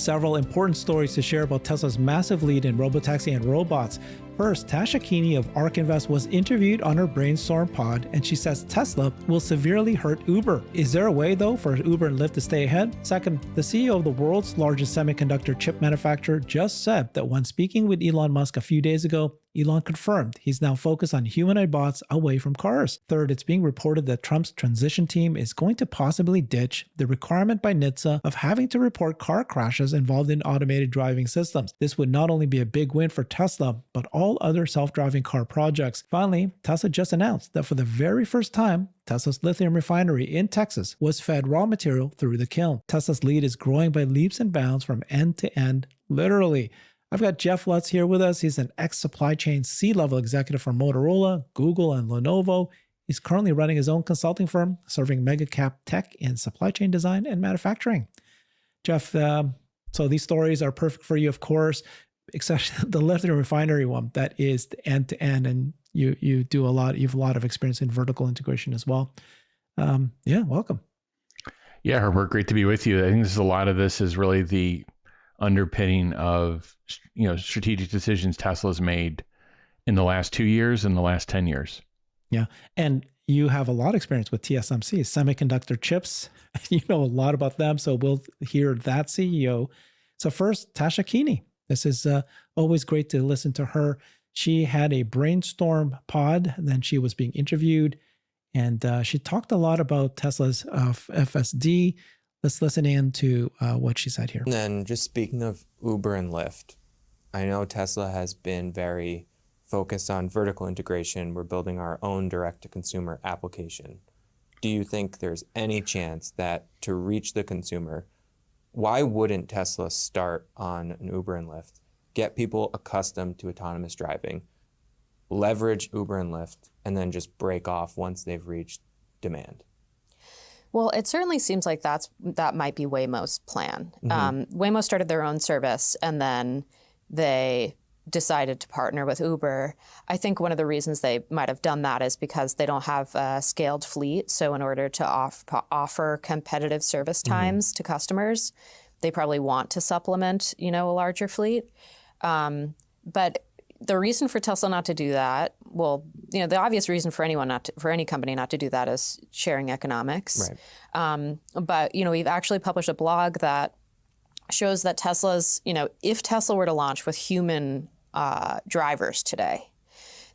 several important stories to share about Tesla's massive lead in robotaxi and robots. First, Tasha Keeney of ARK Invest was interviewed on her Brainstorm pod, and she says Tesla will severely hurt Uber. Is there a way, though, for Uber and Lyft to stay ahead? Second, the CEO of the world's largest semiconductor chip manufacturer just said that when speaking with Elon Musk a few days ago, Elon confirmed he's now focused on humanoid bots away from cars. Third, it's being reported that Trump's transition team is going to possibly ditch the requirement by NHTSA of having to report car crashes involved in automated driving systems. This would not only be a big win for Tesla, but all other self-driving car projects. Finally, Tesla just announced that for the very first time, Tesla's Lithium Refinery in Texas was fed raw material through the kiln. Tesla's lead is growing by leaps and bounds from end to end, literally. I've got Jeff Lutz here with us. He's an ex-Supply Chain C-Level Executive for Motorola, Google, and Lenovo. He's currently running his own consulting firm, serving mega-cap tech in supply chain design and manufacturing. Jeff, so these stories are perfect for you, of course, except the Lithium Refinery one that is end-to-end, and you have a lot of experience in vertical integration as well. Welcome. Yeah, Herbert, great to be with you. I think a lot of this is really the underpinning of strategic decisions Tesla's made in the last 2 years and the last 10 years. Yeah. And you have a lot of experience with TSMC, semiconductor chips. You know a lot about them. So we'll hear that CEO. So first, Tasha Keeney. This is always great to listen to her. She had a Brainstorm pod, then she was being interviewed, and she talked a lot about Tesla's FSD. Let's listen in to what she said here. And then just speaking of Uber and Lyft, I know Tesla has been very focused on vertical integration. We're building our own direct-to-consumer application. Do you think there's any chance that to reach the consumer, why wouldn't Tesla start on an Uber and Lyft, get people accustomed to autonomous driving, leverage Uber and Lyft, and then just break off once they've reached demand? Well, it certainly seems like that might be Waymo's plan. Mm-hmm. Waymo started their own service, and then they decided to partner with Uber. I think one of the reasons they might have done that is because they don't have a scaled fleet. So in order to offer competitive service times to customers, they probably want to supplement, a larger fleet. But the reason for Tesla not to do that, the obvious reason for any company not to do that is sharing economics. Right. But we've actually published a blog that shows that Tesla's, if Tesla were to launch with human drivers today,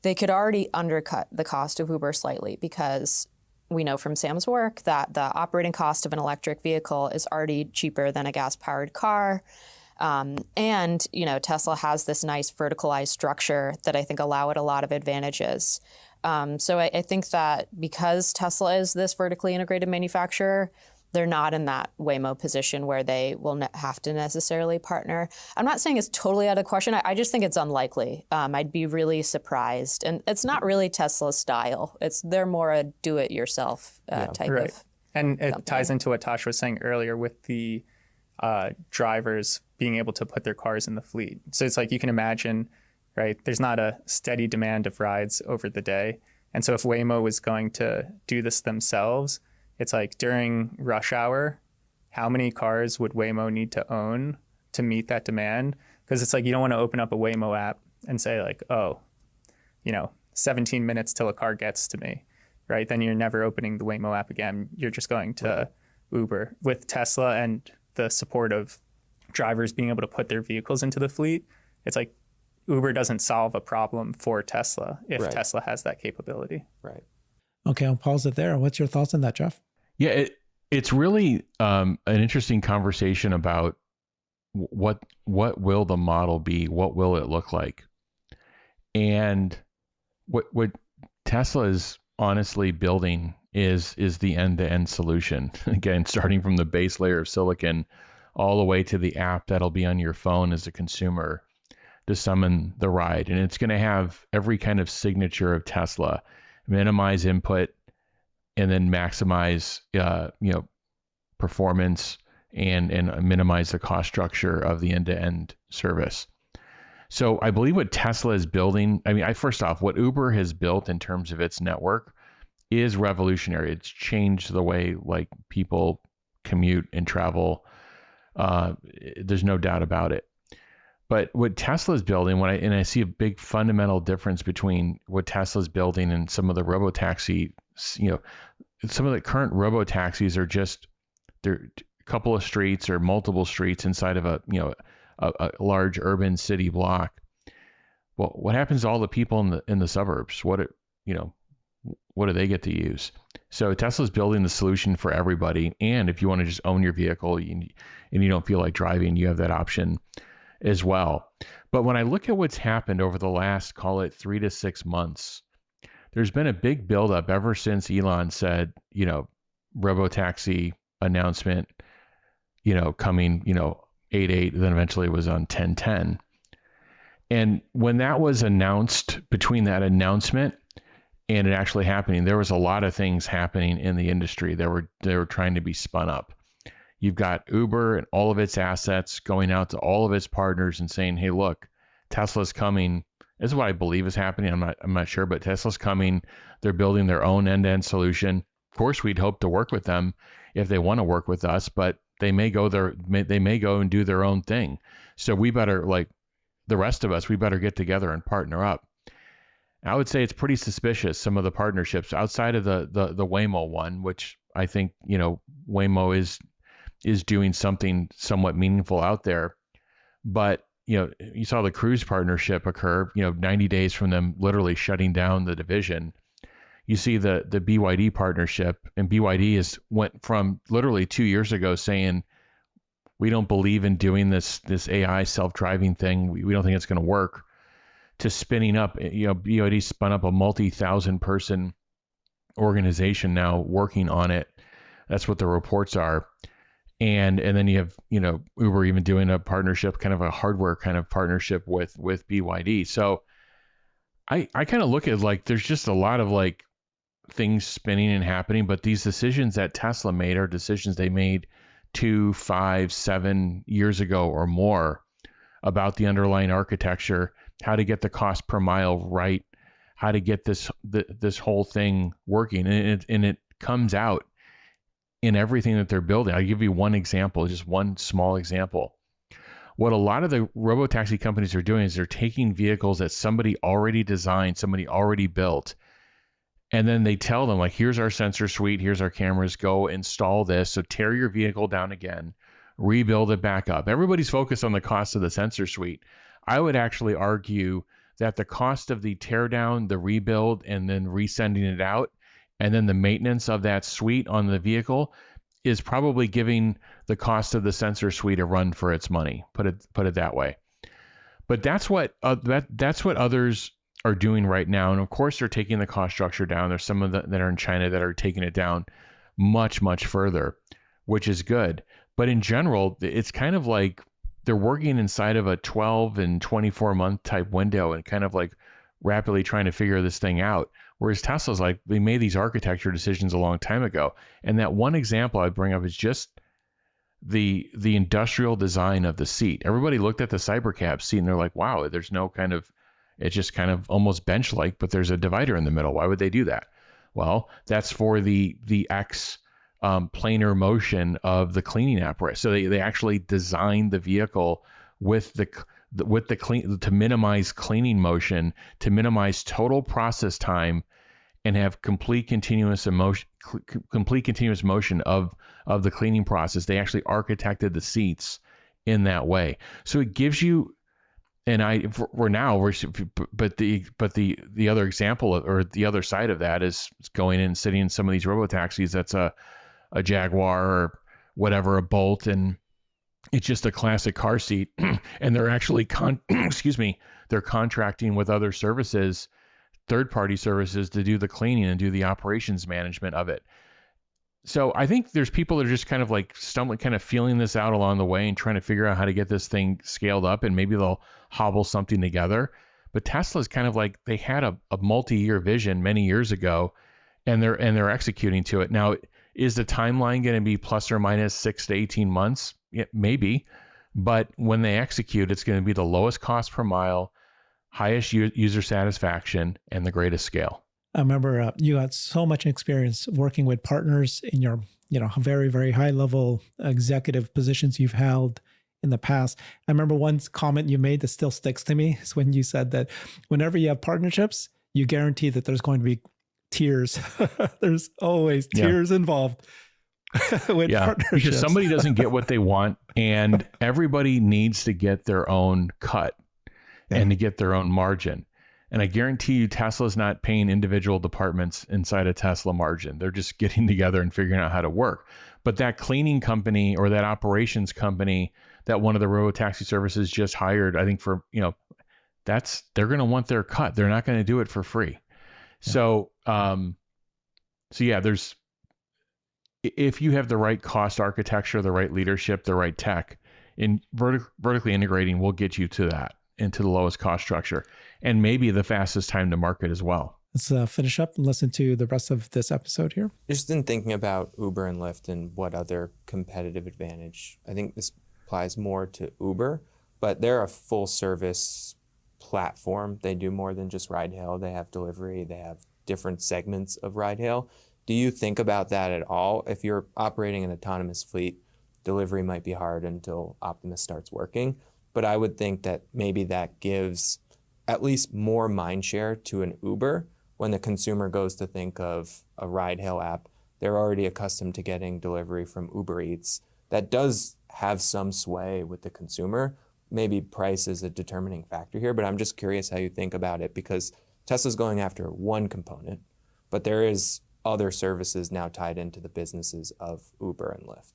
they could already undercut the cost of Uber slightly, because we know from Sam's work that the operating cost of an electric vehicle is already cheaper than a gas-powered car. And Tesla has this nice verticalized structure that I think allow it a lot of advantages. So I think that because Tesla is this vertically integrated manufacturer, they're not in that Waymo position where they will have to necessarily partner. I'm not saying it's totally out of the question. I just think it's unlikely. I'd be really surprised. And it's not really Tesla's style. They're more a do-it-yourself type of And it company. ties into what Tasha was saying earlier with the drivers being able to put their cars in the fleet. So it's like you can imagine, right, there's not a steady demand of rides over the day. And so if Waymo was going to do this themselves, it's like during rush hour, how many cars would Waymo need to own to meet that demand? Because it's like you don't want to open up a Waymo app and say like, 17 minutes till a car gets to me, right? Then you're never opening the Waymo app again. You're just going to Uber. With Tesla and the support of drivers being able to put their vehicles into the fleet, it's like Uber doesn't solve a problem for Tesla if Tesla has that capability. Right. Okay, I'll pause it there. What's your thoughts on that, Jeff? Yeah, it's really an interesting conversation about what will the model be? What will it look like? And what Tesla is honestly building is the end-to-end solution. Again, starting from the base layer of silicon all the way to the app that'll be on your phone as a consumer to summon the ride. And it's going to have every kind of signature of Tesla, minimize input and then maximize performance and minimize the cost structure of the end-to-end service. So I believe what Tesla is building, first off, what Uber has built in terms of its network is revolutionary. It's changed the way like people commute and travel There's no doubt about it. But what Tesla's building, I see a big fundamental difference between what Tesla's building and some of the robotaxi, some of the current robotaxis are just, they're a couple of streets or multiple streets inside of a large urban city block. Well, what happens to all the people in the suburbs? What do they get to use? So Tesla's building the solution for everybody. And if you want to just own your vehicle and you don't feel like driving, you have that option as well. But when I look at what's happened over the last, call it 3 to 6 months, there's been a big buildup ever since Elon said, robotaxi announcement, coming, 8/8, then eventually it was on 10/10. And when that was announced, between that announcement and it actually happening, there was a lot of things happening in the industry that were trying to be spun up. You've got Uber and all of its assets going out to all of its partners and saying, hey, look, Tesla's coming. This is what I believe is happening. I'm not sure, but Tesla's coming. They're building their own end-to-end solution. Of course, we'd hope to work with them if they want to work with us, but they may go and do their own thing. So we better, like the rest of us, we better get together and partner up. I would say it's pretty suspicious, some of the partnerships outside of the Waymo one, which I think, Waymo is doing something somewhat meaningful out there. But, you saw the Cruise partnership occur, 90 days from them literally shutting down the division. You see the BYD partnership, and BYD went from literally 2 years ago saying, we don't believe in doing this AI self-driving thing. We don't think it's going to work, to spinning up, BYD spun up a multi-thousand person organization now working on it. That's what the reports are. And then you have, Uber even doing a partnership, kind of a hardware kind of partnership with BYD. So I kind of look at like, there's just a lot of like things spinning and happening, but these decisions that Tesla made are decisions they made 2, 5, 7 years ago or more about the underlying architecture, how to get the cost per mile right, how to get this whole thing working. And it comes out in everything that they're building. I'll give you one example, just one small example. What a lot of the robotaxi companies are doing is they're taking vehicles that somebody already designed, somebody already built, and then they tell them, like, here's our sensor suite, here's our cameras, go install this. So tear your vehicle down again, rebuild it back up. Everybody's focused on the cost of the sensor suite. I would actually argue that the cost of the tear down, the rebuild, and then resending it out, and then the maintenance of that suite on the vehicle is probably giving the cost of the sensor suite a run for its money. Put it that way. But that's what others are doing right now. And of course, they're taking the cost structure down. There's some of that are in China that are taking it down much, much further, which is good. But in general, it's kind of like they're working inside of a 12 and 24 month type window and kind of like rapidly trying to figure this thing out. Whereas Tesla's like, they made these architecture decisions a long time ago. And that one example I bring up is just the industrial design of the seat. Everybody looked at the Cybercab seat and they're like, wow, there's no kind of, it's just kind of almost bench-like, but there's a divider in the middle. Why would they do that? Well, that's for the X planar motion of the cleaning apparatus. So they actually designed the vehicle with the clean to minimize cleaning motion, to minimize total process time, and have complete continuous motion of the cleaning process. They actually architected the seats in that way. So it gives you, but the other example or the other side of that is going in and sitting in some of these robotaxis. That's a Jaguar or whatever, a Bolt, and it's just a classic car seat. And they're actually they're contracting with other services, third-party services, to do the cleaning and do the operations management of it. So I think there's people that are just kind of like stumbling, kind of feeling this out along the way and trying to figure out how to get this thing scaled up, and maybe they'll hobble something together. But Tesla's kind of like, they had a multi-year vision many years ago, and they're executing to it. Now, is the timeline going to be plus or minus 6 to 18 months? Yeah, maybe. But when they execute, it's going to be the lowest cost per mile, highest user satisfaction, and the greatest scale. I remember you had so much experience working with partners in your very, very high level executive positions you've held in the past. I remember one comment you made that still sticks to me is when you said that whenever you have partnerships, you guarantee that there's going to be tears. There's always tears involved with partnerships. Because somebody doesn't get what they want, and everybody needs to get their own cut and to get their own margin. And I guarantee you Tesla's not paying individual departments inside a Tesla margin. They're just getting together and figuring out how to work. But that cleaning company or that operations company that one of the robotaxi services just hired, I think for, they're going to want their cut. They're not going to do it for free. So, there's, if you have the right cost architecture, the right leadership, the right tech, in vertically integrating will get you to that, into the lowest cost structure, and maybe the fastest time to market as well. Let's finish up and listen to the rest of this episode here. Just in thinking about Uber and Lyft and what other competitive advantage, I think this applies more to Uber, but they're a full service platform. They do more than just ride hail. They have delivery. They have different segments of ride hail. Do you think about that at all? If you're operating an autonomous fleet, delivery might be hard until Optimus starts working. But I would think that maybe that gives at least more mind share to an Uber. When the consumer goes to think of a ride-hail app, they're already accustomed to getting delivery from Uber Eats. That does have some sway with the consumer. Maybe price is a determining factor here, but I'm just curious how you think about it, because Tesla's going after one component, but there is other services now tied into the businesses of Uber and Lyft.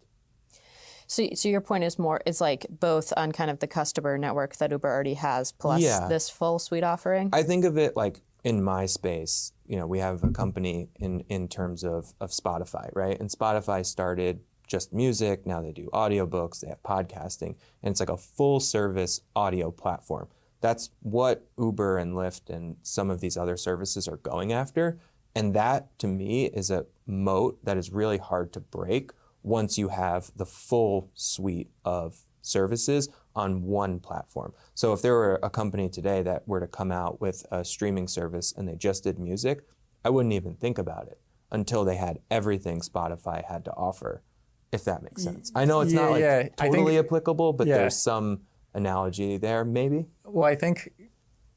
So your point is more, it's like both on kind of the customer network that Uber already has, plus this full suite offering? I think of it like in my space, we have a company in terms of Spotify, right? And Spotify started just music. Now they do audiobooks, they have podcasting, and it's like a full service audio platform. That's what Uber and Lyft and some of these other services are going after. And that, to me, is a moat that is really hard to break once you have the full suite of services on one platform. So if there were a company today that were to come out with a streaming service and they just did music, I wouldn't even think about it until they had everything Spotify had to offer, if that makes sense. I know it's not totally applicable, but there's some analogy there maybe. Well, I think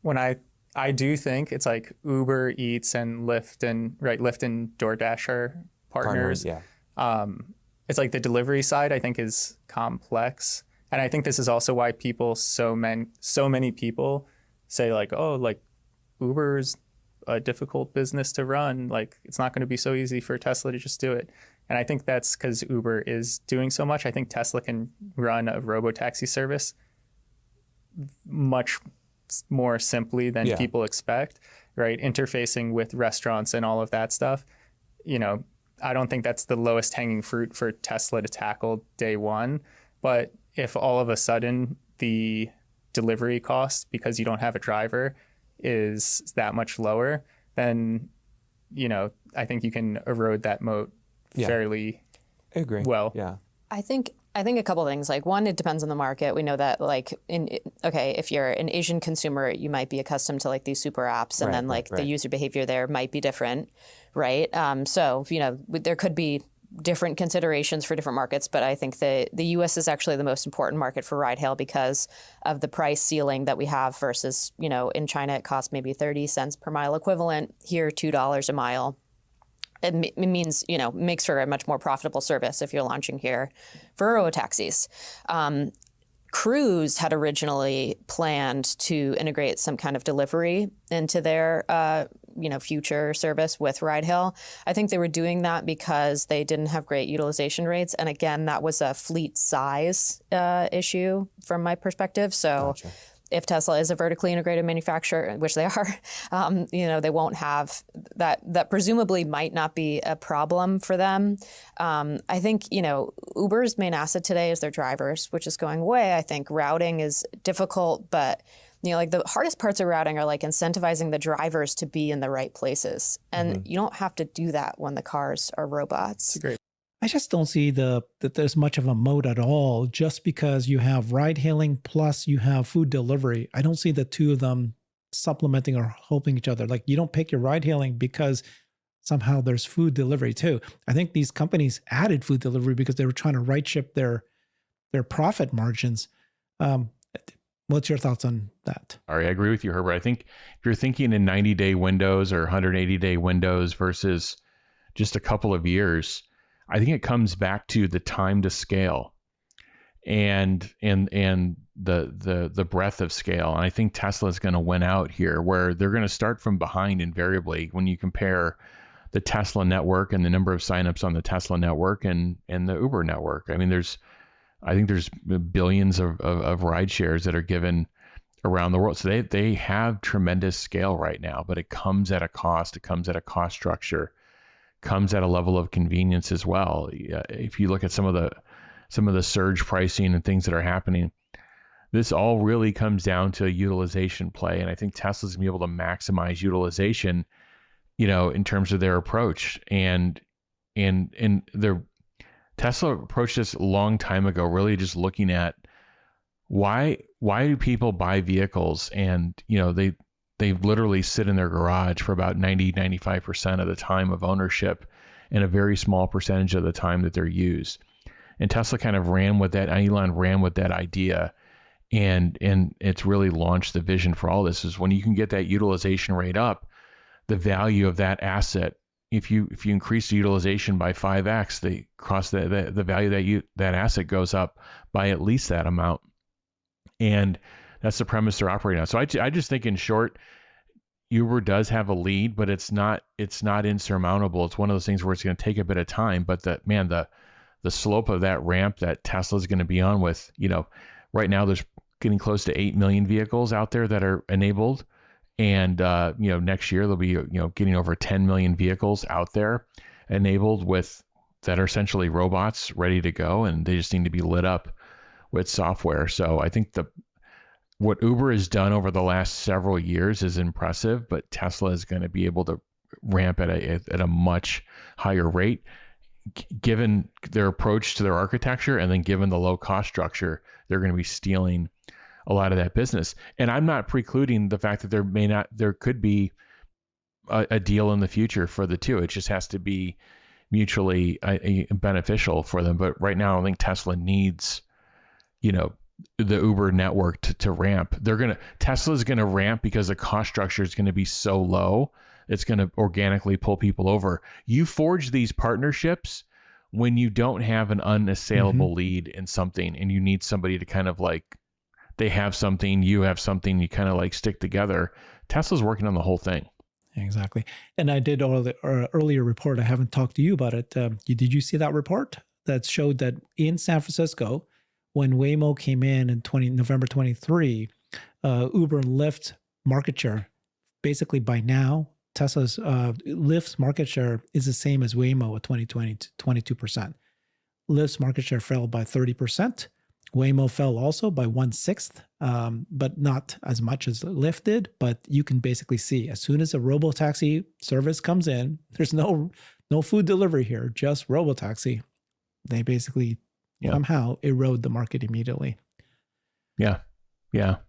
when I do think it's like Uber Eats and Lyft and DoorDash are partners. It's like the delivery side, I think, is complex. And I think this is also why so many people say like, oh, like Uber's a difficult business to run. Like it's not going to be so easy for Tesla to just do it. And I think that's because Uber is doing so much. I think Tesla can run a robotaxi service much more simply than people expect, right? Interfacing with restaurants and all of that stuff, I don't think that's the lowest hanging fruit for Tesla to tackle day one. But if all of a sudden the delivery cost, because you don't have a driver, is that much lower, then, I think you can erode that moat fairly well. Yeah. I think a couple things. Like one, it depends on the market. We know that if you're an Asian consumer, you might be accustomed to like these super apps, and then the user behavior there might be different, right? So there could be different considerations for different markets, but I think the U.S. is actually the most important market for ride hail because of the price ceiling that we have versus in China it costs maybe 30 cents per mile equivalent. Here $2 a mile. It means, makes for a much more profitable service if you're launching here for robotaxis. Cruise had originally planned to integrate some kind of delivery into their, future service with ride hail. I think they were doing that because they didn't have great utilization rates. And again, that was a fleet size issue from my perspective. So if Tesla is a vertically integrated manufacturer, which they are, they won't have that. That presumably might not be a problem for them. I think, Uber's main asset today is their drivers, which is going away. I think routing is difficult, but the hardest parts of routing are like incentivizing the drivers to be in the right places. And you don't have to do that when the cars are robots. Great. I just don't see that there's much of a moat at all just because you have ride hailing plus you have food delivery. I don't see the two of them supplementing or helping each other. Like you don't pick your ride hailing because somehow there's food delivery too. I think these companies added food delivery because they were trying to right ship their profit margins. What's your thoughts on that? I agree with you, Herbert. I think if you're thinking in 90-day windows or 180-day windows versus just a couple of years, I think it comes back to the time to scale and the breadth of scale. And I think Tesla is going to win out here, where they're going to start from behind invariably when you compare the Tesla network and the number of signups on the Tesla network and the Uber network. I mean, I think there's billions of ride shares that are given around the world. So they have tremendous scale right now, but it comes at a cost. It comes at a cost structure, comes at a level of convenience as well. If you look at some of the surge pricing and things that are happening, this all really comes down to a utilization play. And I think Tesla's gonna be able to maximize utilization, in terms of their approach. And their Tesla approached this a long time ago, really just looking at why do people buy vehicles, and they literally sit in their garage for about 95% of the time of ownership and a very small percentage of the time that they're used. And Tesla kind of ran with that, Elon ran with that idea, and it's really launched the vision for all this. Is when you can get that utilization rate up, the value of that asset, if you increase the utilization by 5x, the value that asset goes up by at least that amount. And that's the premise they're operating on. So I just think, in short, Uber does have a lead, but it's not insurmountable. It's one of those things where it's going to take a bit of time. But the slope of that ramp that Tesla's going to be on with, right now there's getting close to 8 million vehicles out there that are enabled. And, next year there'll be, getting over 10 million vehicles out there enabled that are essentially robots ready to go. And they just need to be lit up with software. So I think what Uber has done over the last several years is impressive, but Tesla is going to be able to ramp at a much higher rate, given their approach to their architecture, and then given the low cost structure, they're going to be stealing a lot of that business. And I'm not precluding the fact that there could be a deal in the future for the two. It just has to be mutually beneficial for them. But right now, I think Tesla needs, the Uber network to ramp. Tesla's going to ramp because the cost structure is going to be so low. It's going to organically pull people over. You forge these partnerships when you don't have an unassailable lead in something, and you need somebody to kind of like, they have something, you have something, you kind of like stick together. Tesla's working on the whole thing. Exactly. And I did earlier report. I haven't talked to you about it. Did you see that report that showed that in San Francisco, when Waymo came in November 23, Uber and Lyft market share, basically by now, Tesla's Lyft's market share is the same as Waymo at 22%. Lyft's market share fell by 30%. Waymo fell also by 1/6, but not as much as Lyft did. But you can basically see, as soon as a robotaxi service comes in, there's no food delivery here, just robotaxi. They basically somehow erode the market immediately. Yeah,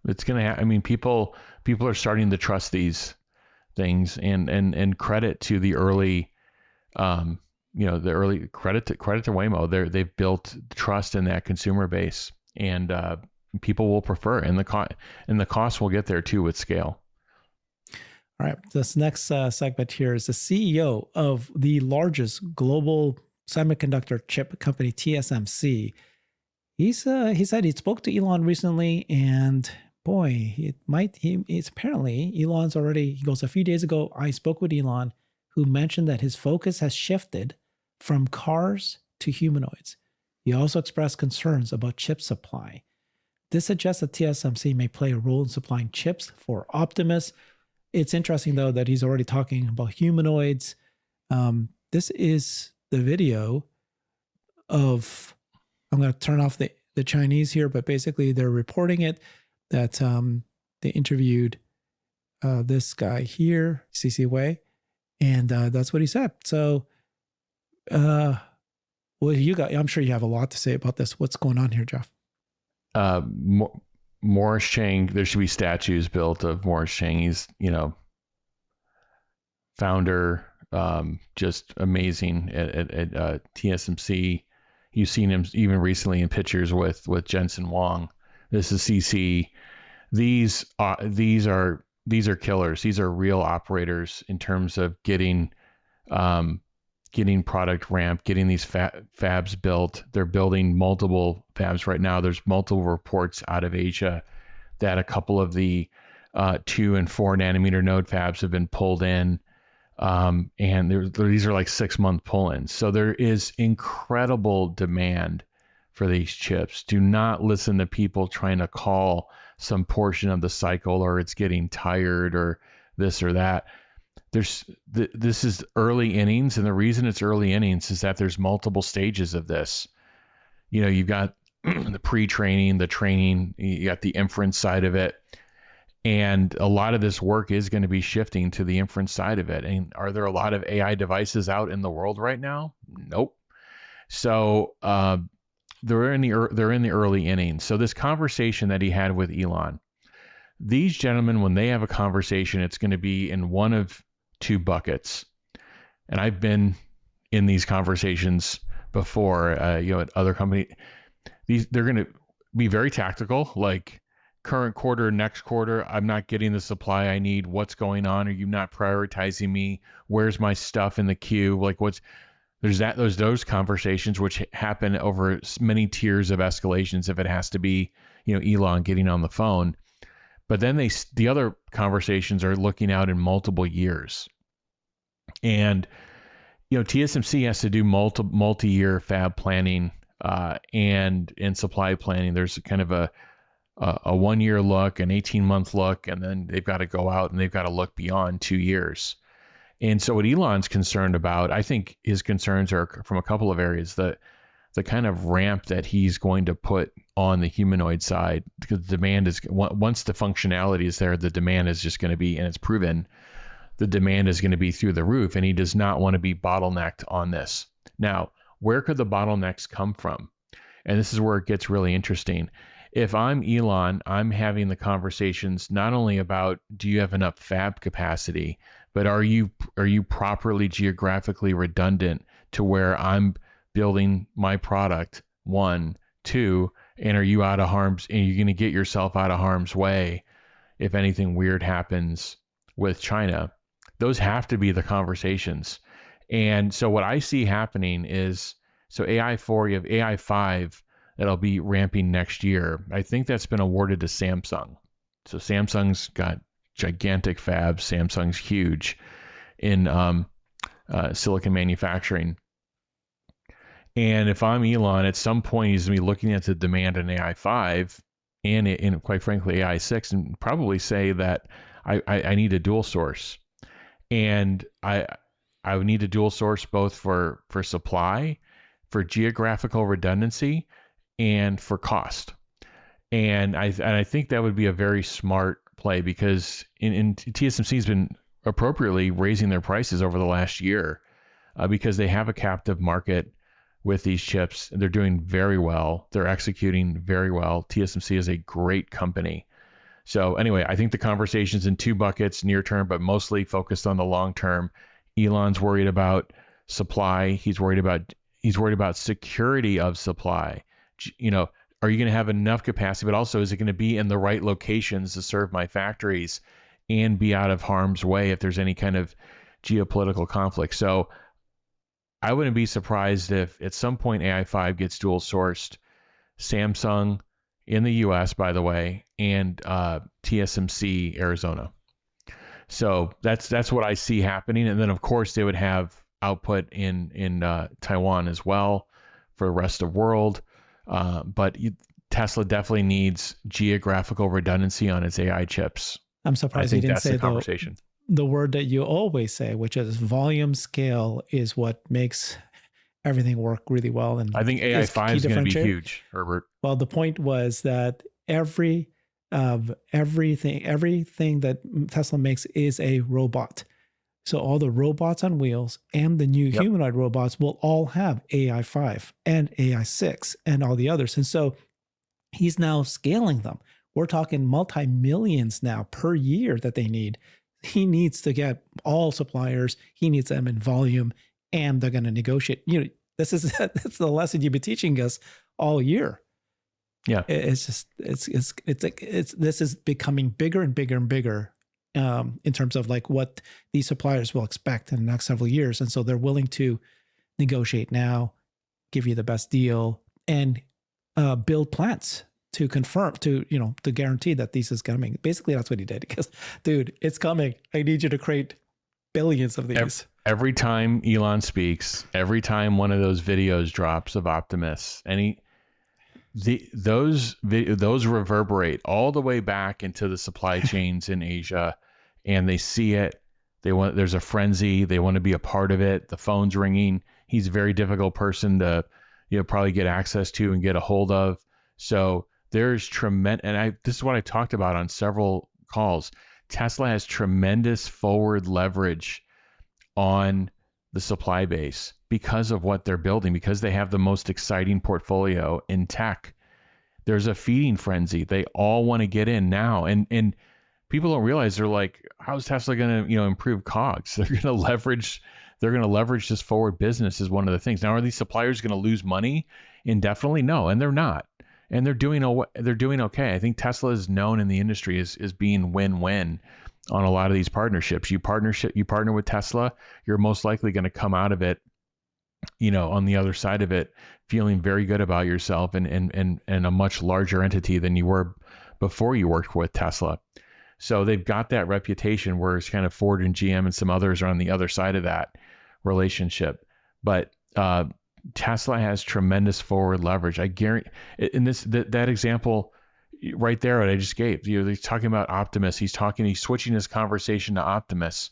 it's gonna. I mean, people are starting to trust these things, and credit to the early, the early credit to Waymo. They've built trust in that consumer base, and people will prefer it, and the cost will get there too with scale. All right, this next segment here is the CEO of the largest global semiconductor chip company, TSMC. He said he spoke to Elon recently, and boy, it's apparently Elon's already. He goes, a few days ago, I spoke with Elon, who mentioned that his focus has shifted from cars to humanoids. He also expressed concerns about chip supply. This suggests that TSMC may play a role in supplying chips for Optimus. It's interesting, though, that he's already talking about humanoids. This is the video of, I'm going to turn off the Chinese here, but basically they're reporting it, that they interviewed this guy here, CC Wei, and that's what he said. So, I'm sure you have a lot to say about this. What's going on here, Jeff? Morris Chang, there should be statues built of Morris Chang. He's, founder just amazing at TSMC. You've seen him even recently in pictures with Jensen Huang. This is CC. These are killers. These are real operators in terms of getting product ramped, getting these fabs built. They're building multiple fabs right now. There's multiple reports out of Asia that a couple of the 2 and 4 nanometer node fabs have been pulled in. And these are like 6-month pull-ins. So there is incredible demand for these chips. Do not listen to people trying to call some portion of the cycle, or it's getting tired, or this or that. This is early innings, and the reason it's early innings is that there's multiple stages of this. You've got the pre-training, the training, you got the inference side of it. And a lot of this work is going to be shifting to the inference side of it. And are there a lot of AI devices out in the world right now? Nope. So they're in the early innings. So this conversation that he had with Elon, these gentlemen, when they have a conversation, it's going to be in one of 2 buckets. And I've been in these conversations before, at other companies. They're going to be very tactical, like, current quarter, next quarter, I'm not getting the supply I need. What's going on? Are you not prioritizing me? Where's my stuff in the queue? Like, there's those conversations which happen over many tiers of escalations if it has to be, Elon getting on the phone. But then the other conversations are looking out in multiple years. And, TSMC has to do multi-year fab planning and supply planning. There's kind of a 1-year look, an 18-month look, and then they've got to go out and they've got to look beyond 2 years. And so what Elon's concerned about, I think his concerns are from a couple of areas. The kind of ramp that he's going to put on the humanoid side, because the demand is, once the functionality is there, the demand is just going to be, and it's proven, the demand is going to be through the roof, and he does not want to be bottlenecked on this. Now, where could the bottlenecks come from? And this is where it gets really interesting. If I'm Elon, I'm having the conversations not only about, do you have enough fab capacity, but are you properly geographically redundant to where I'm building my product, 1, 2, and are you out of harm's, and you're going to get yourself out of harm's way if anything weird happens with China? Those have to be the conversations. And so what I see happening is, so AI4, you have AI5, that'll be ramping next year. I think that's been awarded to Samsung. So Samsung's got gigantic fabs. Samsung's huge in silicon manufacturing. And if I'm Elon, at some point he's going to be looking at the demand in AI5 and quite frankly AI6, and probably say that I need a dual source. And I would need a dual source both for supply, for geographical redundancy, and for cost. And I think that would be a very smart play, because in TSMC has been appropriately raising their prices over the last year because they have a captive market with these chips. They're doing very well. They're executing very well. TSMC is a great company. So anyway, I think the conversation's in 2 buckets, near term, but mostly focused on the long term. Elon's worried about supply. He's worried about security of supply. Are you going to have enough capacity, but also is it going to be in the right locations to serve my factories and be out of harm's way if there's any kind of geopolitical conflict? So I wouldn't be surprised if at some point AI5 gets dual sourced. Samsung in the US, by the way, and TSMC Arizona. So that's what I see happening. And then of course they would have output in Taiwan as well for the rest of the world. But Tesla definitely needs geographical redundancy on its AI chips. I'm surprised you didn't say the word that you always say, which is volume scale is what makes everything work really well. And I think AI5 is going to be huge, Herbert. Well, the point was that everything that Tesla makes is a robot. So all the robots on wheels and the new humanoid robots will all have AI5 and AI6 and all the others. And so he's now scaling them. We're talking multi-millions now per year that they need. he needs to get all suppliers. He needs them in volume, and they're going to negotiate. That's the lesson you've been teaching us all year. Yeah, It's just this is becoming bigger and bigger and bigger in terms of like what these suppliers will expect in the next several years, and so they're willing to negotiate now, give you the best deal, and build plants to confirm, to guarantee that this is coming. Basically, that's what he did. Because, dude, it's coming. I need you to create billions of these. Every time Elon speaks, every time one of those videos drops of Optimus, those reverberate all the way back into the supply chains in Asia, and they see it. There's a frenzy. They want to be a part of it. The phone's ringing. He's a very difficult person to, probably get access to and get a hold of. So there's tremendous, and this is what I talked about on several calls. Tesla has tremendous forward leverage on the supply base because of what they're building, because they have the most exciting portfolio in tech. There's a feeding frenzy. They all want to get in now. And people don't realize, they're like, how's Tesla going to, improve COGS? They're going to leverage this forward business is one of the things. Now, are these suppliers going to lose money indefinitely? No, and they're not. And they're doing okay. I think Tesla is known in the industry as being win-win on a lot of these partnerships. You partner with Tesla, you're most likely going to come out of it, on the other side of it, feeling very good about yourself and a much larger entity than you were before you worked with Tesla. So they've got that reputation, whereas kind of Ford and GM and some others are on the other side of that relationship. But Tesla has tremendous forward leverage. I guarantee in that example right there that I just gave, he's talking about Optimus. He's switching his conversation to Optimus.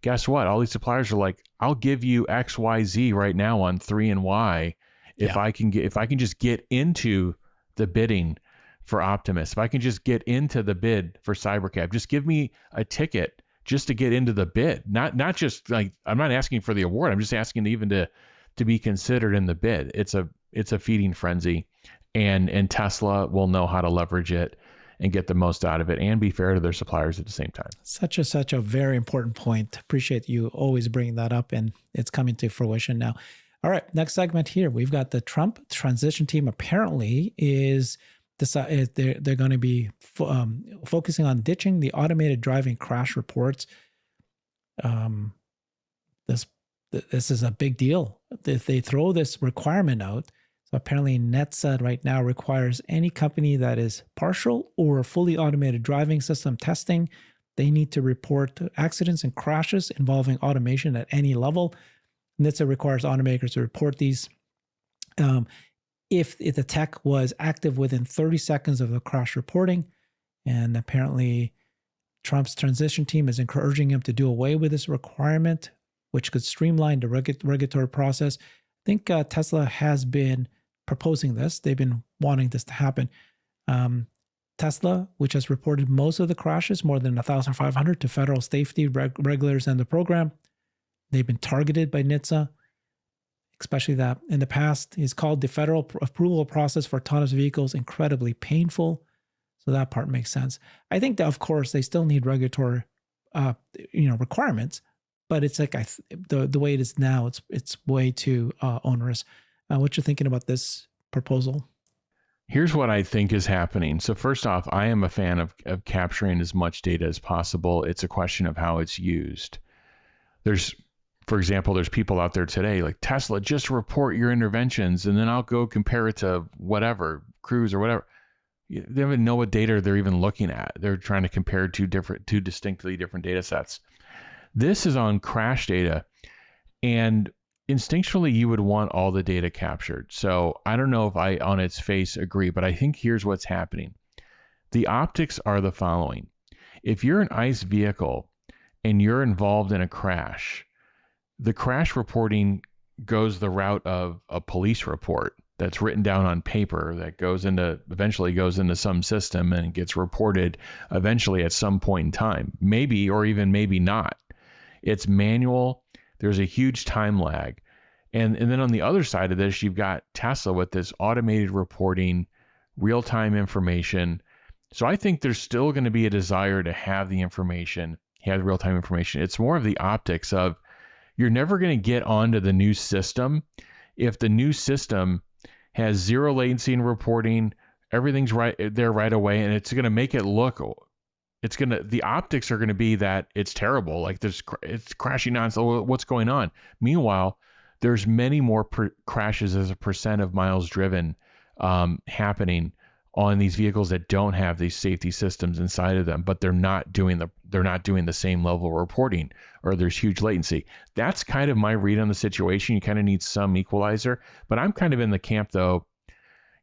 Guess what? All these suppliers are like, I'll give you X, Y, Z right now on 3 and Y if I can just get into the bidding for Optimus. If I can just get into the bid for Cybercab, just give me a ticket just to get into the bid. Not just like, I'm not asking for the award. I'm just asking even to be considered in the bid. It's a feeding frenzy, and Tesla will know how to leverage it and get the most out of it and be fair to their suppliers at the same time. Such a very important point. Appreciate you always bringing that up, and it's coming to fruition now. All right, next segment here. We've got the Trump transition team apparently is they're going to be focusing on ditching the automated driving crash reports. This is a big deal. If they throw this requirement out, so apparently NHTSA right now requires any company that is partial or fully automated driving system testing, they need to report accidents and crashes involving automation at any level. NHTSA requires automakers to report these if the tech was active within 30 seconds of the crash reporting. And apparently Trump's transition team is encouraging him to do away with this requirement, which could streamline the regulatory process. I think Tesla has been proposing this. They've been wanting this to happen. Tesla, which has reported most of the crashes, more than 1,500, to federal safety regulators and the program. They've been targeted by NHTSA, especially that in the past, he's called the federal approval process for autonomous vehicles incredibly painful. So that part makes sense. I think that, of course, they still need regulatory requirements, but it's like the way it is now, it's way too onerous. What you're thinking about this proposal? Here's what I think is happening. So first off, I am a fan of capturing as much data as possible. It's a question of how it's used. For example, there's people out there today like, Tesla, just report your interventions and then I'll go compare it to whatever, Cruise or whatever. They don't even know what data they're even looking at. They're trying to compare two distinctly different data sets. This is on crash data, and instinctually you would want all the data captured. So I don't know if I on its face agree, but I think here's what's happening. The optics are the following. If you're an ICE vehicle and you're involved in a crash, the crash reporting goes the route of a police report that's written down on paper that eventually goes into some system and gets reported eventually at some point in time, maybe or even maybe not. It's manual. There's a huge time lag. And then on the other side of this, you've got Tesla with this automated reporting, real-time information. So I think there's still going to be a desire to have the information He has real-time information. It's more of the optics of you're never going to get onto the new system if the new system has zero latency in reporting, everything's right there right away, and it's going to make it look, the optics are going to be that it's terrible, like it's crashing on, so what's going on? Meanwhile, there's many more crashes as a percent of miles driven happening on these vehicles that don't have these safety systems inside of them, but they're not doing the same level of reporting, or there's huge latency. That's kind of my read on the situation. You kind of need some equalizer, but I'm kind of in the camp though,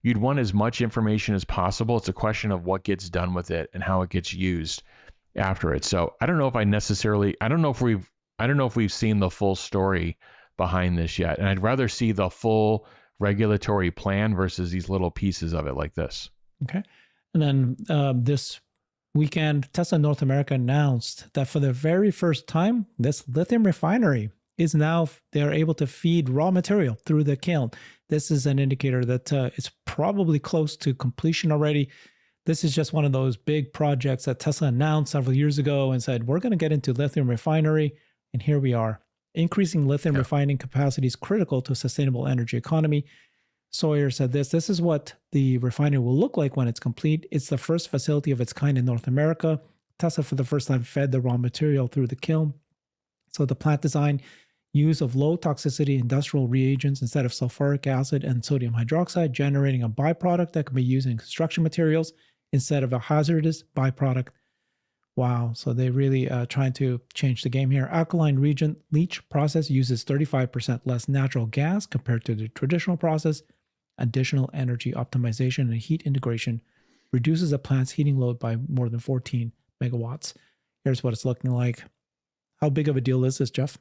you'd want as much information as possible. It's a question of what gets done with it and how it gets used after it. So I don't know if we've seen the full story behind this yet. And I'd rather see the full regulatory plan versus these little pieces of it like this. Okay. And then this weekend, Tesla North America announced that for the very first time, this lithium refinery is now, they're able to feed raw material through the kiln. This is an indicator that it's probably close to completion already. This is just one of those big projects that Tesla announced several years ago and said, we're going to get into lithium refinery. And here we are. Increasing lithium refining capacity is critical to a sustainable energy economy. Sawyer said this is what the refinery will look like when it's complete. It's the first facility of its kind in North America. Tesla for the first time fed the raw material through the kiln. So the plant design, use of low toxicity industrial reagents instead of sulfuric acid and sodium hydroxide, generating a byproduct that can be used in construction materials instead of a hazardous byproduct. Wow. So they really trying to change the game here. Alkaline reagent leach process uses 35% less natural gas compared to the traditional process. Additional energy optimization and heat integration reduces the plant's heating load by more than 14 megawatts. Here's what it's looking like. How big of a deal is this, Jeff?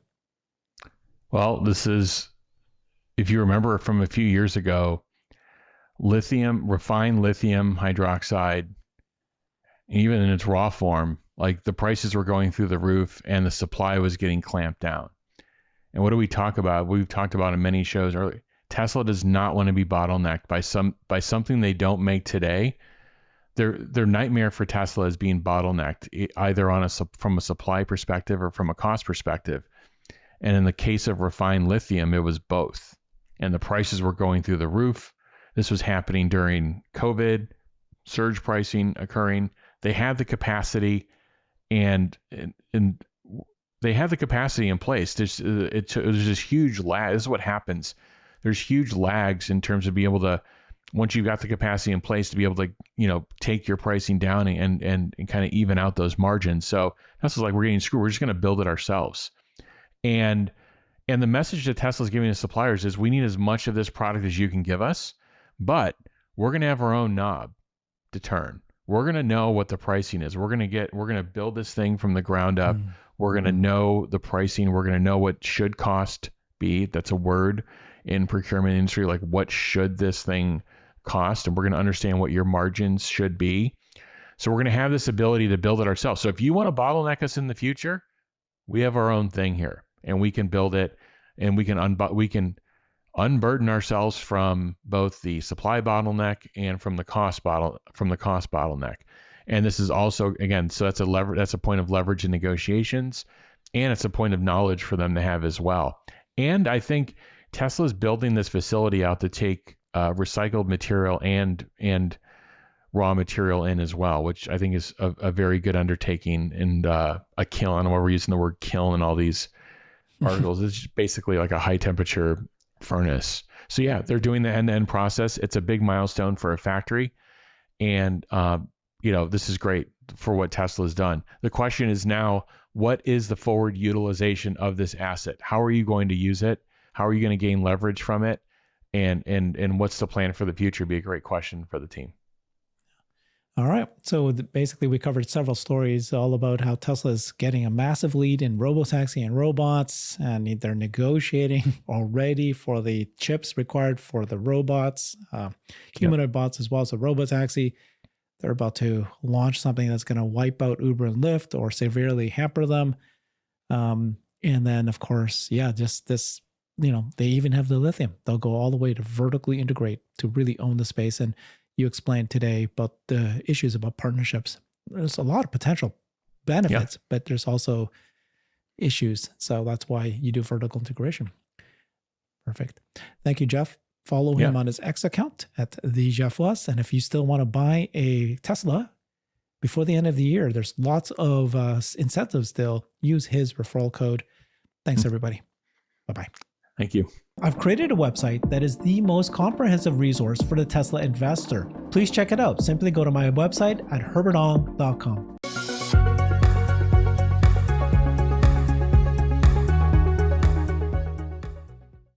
Well, this is, if you remember from a few years ago, refined lithium hydroxide, even in its raw form, like the prices were going through the roof and the supply was getting clamped down. And what do we talk about? We've talked about in many shows earlier. Tesla does not want to be bottlenecked by something they don't make today. Their nightmare for Tesla is being bottlenecked, either from a supply perspective or from a cost perspective. And in the case of refined lithium, it was both. And the prices were going through the roof. This was happening during COVID, surge pricing occurring. They had the capacity, and they had the capacity in place. There's this huge lag. This is what happens. There's huge lags in terms of being able to, once you've got the capacity in place, to be able to, take your pricing down and kind of even out those margins. So Tesla's like, we're getting screwed. We're just going to build it ourselves. And the message that Tesla's giving to suppliers is, we need as much of this product as you can give us, but we're going to have our own knob to turn. We're going to know what the pricing is. We're going to build this thing from the ground up. We're going to know the pricing. We're going to know what should cost be. That's a word in procurement industry. Like, what should this thing cost? And we're going to understand what your margins should be. So we're going to have this ability to build it ourselves. So if you want to bottleneck us in the future, we have our own thing here, and we can build it, and we can unburden ourselves from both the supply bottleneck and from the cost bottleneck. And this is also, again, so that's a point of leverage in negotiations, and it's a point of knowledge for them to have as well. And I think Tesla's building this facility out to take recycled material and raw material in as well, which I think is a very good undertaking. And a kiln, I don't know why we're using the word kiln in all these articles. It's basically like a high temperature furnace. So yeah, they're doing the end-to-end process. It's a big milestone for a factory. And, this is great for what Tesla's done. The question is now, what is the forward utilization of this asset? How are you going to use it? How are you going to gain leverage from it? And what's the plan for the future? Be a great question for the team. All right. So basically, we covered several stories all about how Tesla is getting a massive lead in robotaxi and robots, and they're negotiating already for the chips required for the robots, humanoid bots, as well as the robotaxi. They're about to launch something that's going to wipe out Uber and Lyft or severely hamper them. And then, of course, just this, they even have the lithium. They'll go all the way to vertically integrate to really own the space. And you explained today about the issues about partnerships. There's a lot of potential benefits, but there's also issues. So that's why you do vertical integration. Perfect. Thank you, Jeff. Follow him on his X account at the Jeff Lutz. And if you still want to buy a Tesla before the end of the year, there's lots of incentives still. Use his referral code. Thanks, everybody. Bye-bye. Thank you. I've created a website that is the most comprehensive resource for the Tesla investor. Please check it out. Simply go to my website at herbertong.com.